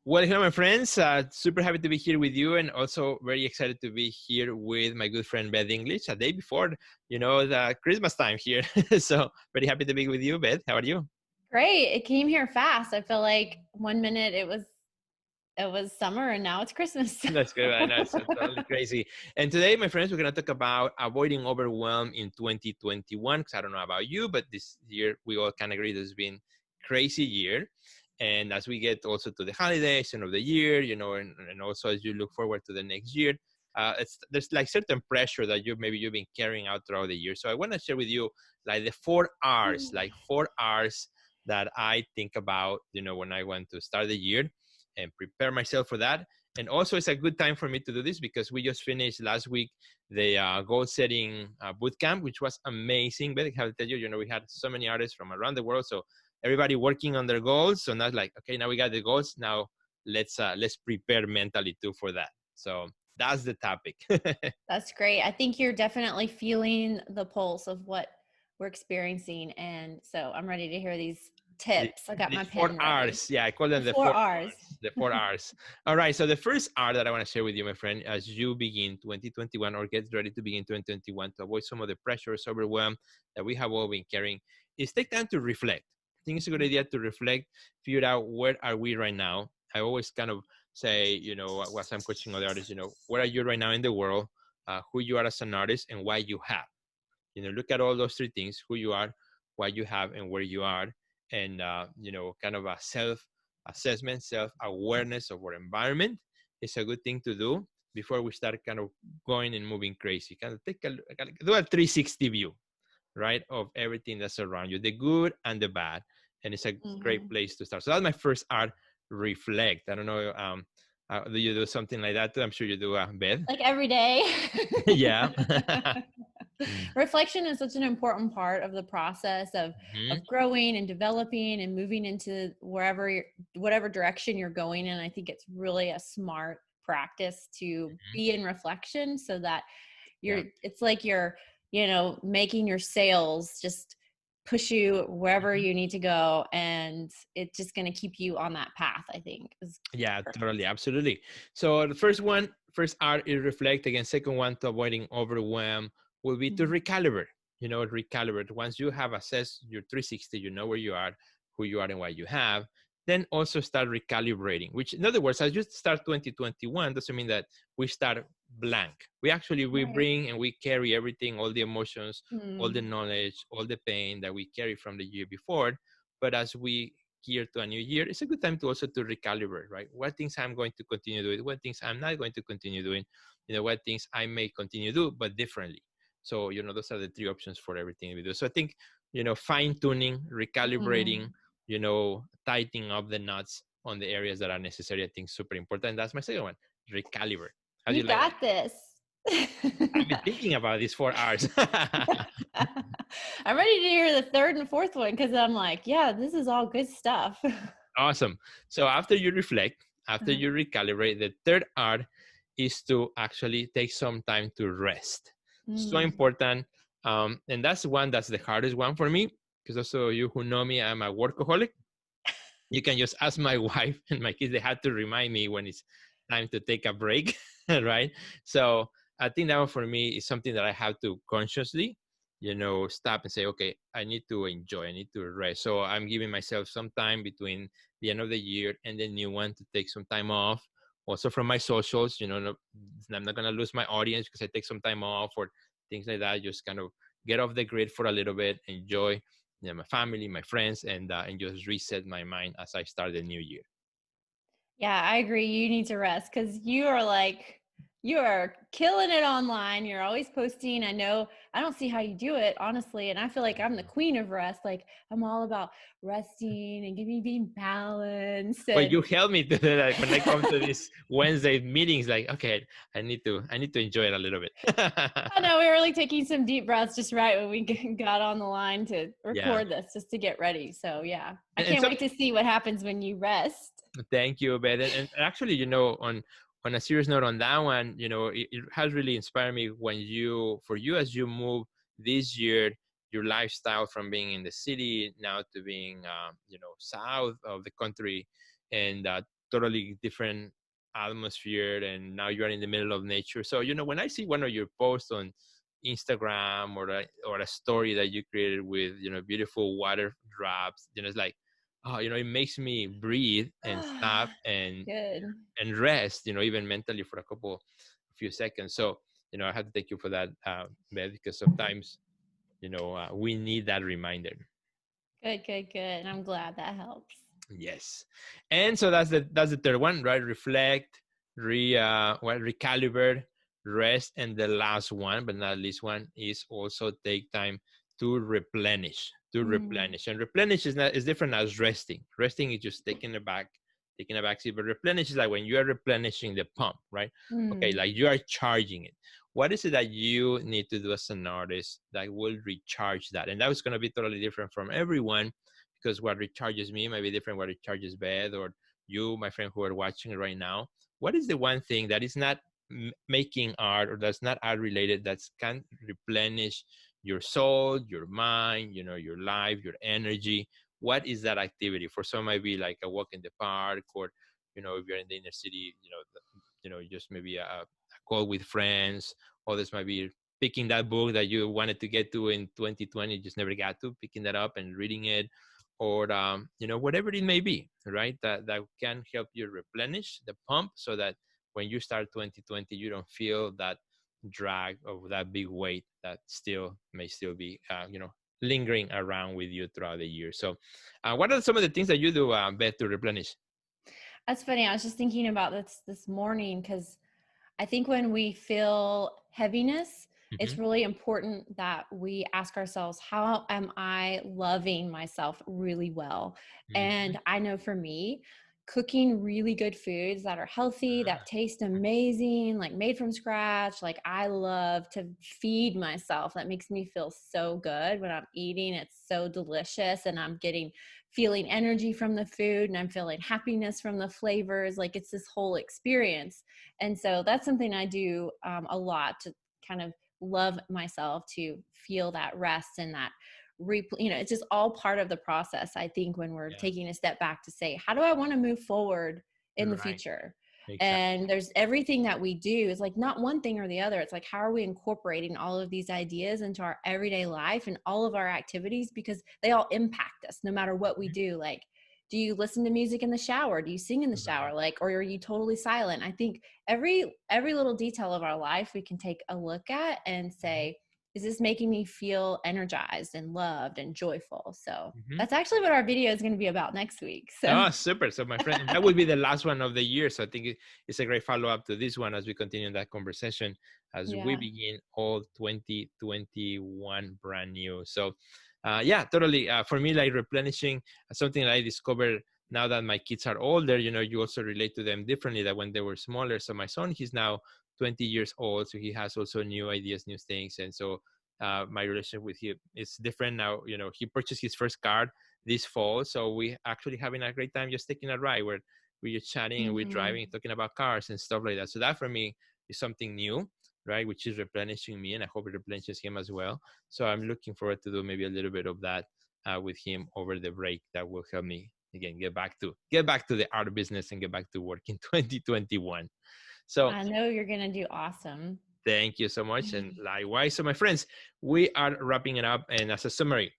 Well, hello, my friends. Super happy to be here with you, and also very excited to be here with my good friend Beth English. A day before, the Christmas time here. So very happy to be with you, Beth. How are you? Great. It came here fast. I feel like 1 minute it was summer and now it's Christmas. That's good. I know it's totally crazy. And today, my friends, we're gonna talk about avoiding overwhelm in 2021. Because I don't know about you, but this year we all can agree this has been crazy year. And as we get also to the holidays, end of the year, and also as you look forward to the next year, there's like certain pressure that you've been carrying out throughout the year. So I want to share with you like the 4 R's, like 4 R's that I think about, when I want to start the year and prepare myself for that. And also, it's a good time for me to do this because we just finished last week the goal setting boot camp, which was amazing. But I have to tell you, we had so many artists from around the world, so everybody working on their goals. So now, like, okay, now we got the goals. Now let's prepare mentally too for that. So that's the topic. That's great. I think you're definitely feeling the pulse of what we're experiencing. And so I'm ready to hear these the, tips. I got the my four pen ready. R's. Yeah, I call them The the four four R's. R's. The 4 R's. All right. So the first R that I want to share with you, my friend, as you begin 2021 or get ready to begin 2021 to avoid some of the pressures, overwhelm that we have all been carrying, is take time to reflect. I think it's a good idea to reflect, figure out where are we right now. I always kind of say, while I'm coaching other artists, where are you right now in the world, who you are as an artist, and why you have. Look at all those three things: who you are, what you have, and where you are. And kind of a self-assessment, self-awareness of our environment is a good thing to do before we start kind of going and moving crazy. Kind of do a 360 view, right, of everything that's around you, the good and the bad. And it's a great place to start. So that's my first R, reflect. I don't know, do you do something like that too? I'm sure you do, Beth. Like every day. Yeah. Reflection is such an important part of the process of Mhm. growing and developing and moving into whatever direction you're going in. I think it's really a smart practice to be in reflection so that Yeah. it's like you're making your sails just push you wherever Mhm. you need to go, and it's just going to keep you on that path, I think is Yeah, perfect. totally. Absolutely. So the first R is reflect. Again, second one, to avoiding overwhelm, will be to Mhm. recalibrate. Recalibrate. Once you have assessed your 360, you know where you are, who you are, and what you have, then also start recalibrating, which in other words, as you start 2021, doesn't mean that we start blank. We Right. bring and we carry everything, all the emotions, all the Mm. knowledge, all the pain that we carry from the year before. But as we gear to a new year, it's a good time to also to recalibrate, right? What things I'm going to continue doing, what things I'm not going to continue doing, what things I may continue to do, but differently. So, those are the three options for everything we do. So I think, fine tuning, recalibrating, Mm. tightening up the knots on the areas that are necessary, I think super important. And that's my second one, recalibrate. How do You you like that? got this. I've been thinking about these 4 R's. I'm ready to hear the third and fourth one because I'm like, yeah, this is all good stuff. Awesome. So after you reflect, after Uh-huh. you recalibrate, the third R is to actually take some time to rest. So Mm. important. And that's the hardest one for me, because also you who know me, I'm a workaholic. You can just ask my wife and my kids, they had to remind me when it's time to take a break, right? So I think that one for me is something that I have to consciously, stop and say, okay, I need to enjoy, I need to rest. So I'm giving myself some time between the end of the year and the new one to take some time off. Also from my socials, I'm not going to lose my audience because I take some time off or things like that. Just kind of get off the grid for a little bit, enjoy my family, my friends, and just reset my mind as I start the new year. Yeah, I agree. You need to rest because you are killing it online. You're always posting. I know I don't see how you do it, honestly. And I feel like I'm the queen of rest. Like I'm all about resting and being balanced. Well, And you help me to do that when I come to these Wednesday meetings. Like, okay, I need to enjoy it a little bit. I know we were like taking some deep breaths just right when we got on the line to Yeah, record this, just to get ready. So yeah, I and can't so wait to see what happens when you rest. thank you, Ben. And actually, on a serious note on that one, it has really inspired me for you as you move this year, your lifestyle from being in the city now to being, south of the country and totally different atmosphere, and now you're in the middle of nature. So when I see one of your posts on Instagram, or a story that you created with beautiful water drops, it's like, oh, it makes me breathe and stop and Good. rest, even mentally for a few seconds. So I have to thank you for that, Beth, because sometimes we need that reminder. Good, good, good. And I'm glad that helps. Yes. And so that's the third one, right? Reflect, recalibrate, rest, and the last one, but not least one, is also take time to replenish. Mm, And replenish is different as resting. Resting is just taking a back seat, but replenish is like when you are replenishing the pump, right? Okay, mm, like you are charging it. What is it that you need to do as an artist that will recharge that? And that was going to be totally different from everyone, because what recharges me might be different what recharges Beth, or you, my friend, who are watching it right now. What is the one thing that is not making art, or that's not art related, that can replenish your soul, your mind, your life, your energy? What is that activity? For some, might be like a walk in the park, or if you're in the inner city, just maybe a call with friends. Others might be picking that book that you wanted to get to in 2020, just never got to, picking that up and reading it, or whatever it may be, right? That can help you replenish the pump, so that when you start 2020, you don't feel that drag of that big weight that may still be lingering around with you throughout the year. So what are some of the things that you do, Beth, to replenish? That's funny. I was just thinking about this morning because I think when we feel heaviness, it's Hmm. really important that we ask ourselves, how am I loving myself really well? Hmm. And I know for me, cooking really good foods that are healthy, that taste amazing, like made from scratch, like I love to feed myself. That makes me feel so good when I'm eating. It's so delicious, and I'm getting feeling energy from the food, and I'm feeling happiness from the flavors. Like it's this whole experience. And so that's something I do a lot to kind of love myself, to feel that rest and that it's just all part of the process. I think when we're Yeah. taking a step back to say, how do I want to move forward in the Right. future? Exactly. And there's everything that we do is like not one thing or the other. It's like, how are we incorporating all of these ideas into our everyday life and all of our activities, because they all impact us no matter what we do. Like, do you listen to music in the shower? Do you sing in the Right. shower? Like, or are you totally silent? I think every little detail of our life we can take a look at and say, is this making me feel energized and loved and joyful? So Hmm. that's actually what our video is going to be about next week. So Oh, super. So, my friend, that will be the last one of the year. So, I think it's a great follow up to this one as we continue that conversation as we yeah. begin all 2021 brand new. So, yeah, totally. For me, like replenishing, something that I discovered now that my kids are older, you also relate to them differently than when they were smaller. So, my son, he's now 20 years old. So, he has also new ideas, new things. And so, my relationship with him is different now. He purchased his first car this fall. So we actually having a great time just taking a ride where we're just chatting and we're Mm-hmm. driving, talking about cars and stuff like that. So that for me is something new, right? Which is replenishing me, and I hope it replenishes him as well. So I'm looking forward to do maybe a little bit of that with him over the break. That will help me again get back to the art business and get back to work in 2021. So I know you're going to do awesome. thank you so much. And likewise, so my friends, we are wrapping it up. And as a summary,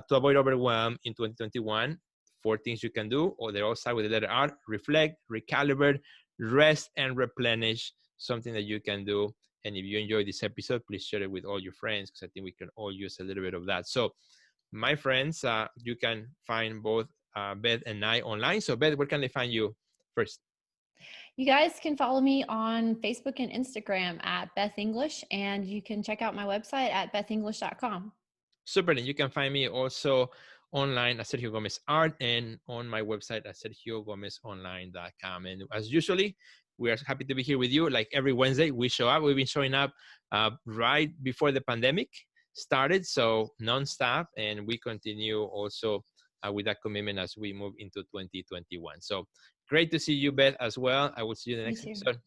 to avoid overwhelm in 2021, four things you can do, or they all start with the letter R: reflect, recalibrate, rest, and replenish. Something that you can do. And if you enjoyed this episode, please share it with all your friends, because I think we can all use a little bit of that. So, my friends, you can find both Beth and I online. So, Beth, where can they find you first? You guys can follow me on Facebook and Instagram at Beth English, and you can check out my website at bethenglish.com. Super. And you can find me also online at Sergio Gomez Art, and on my website at sergiogomezonline.com. And as usually, we are happy to be here with you. Like every Wednesday, we show up. We've been showing up right before the pandemic started, so nonstop. And we continue also with that commitment as we move into 2021. So great to see you, Beth, as well. I will see you in the You next too. episode.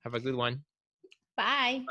Have a good one. Bye. Bye.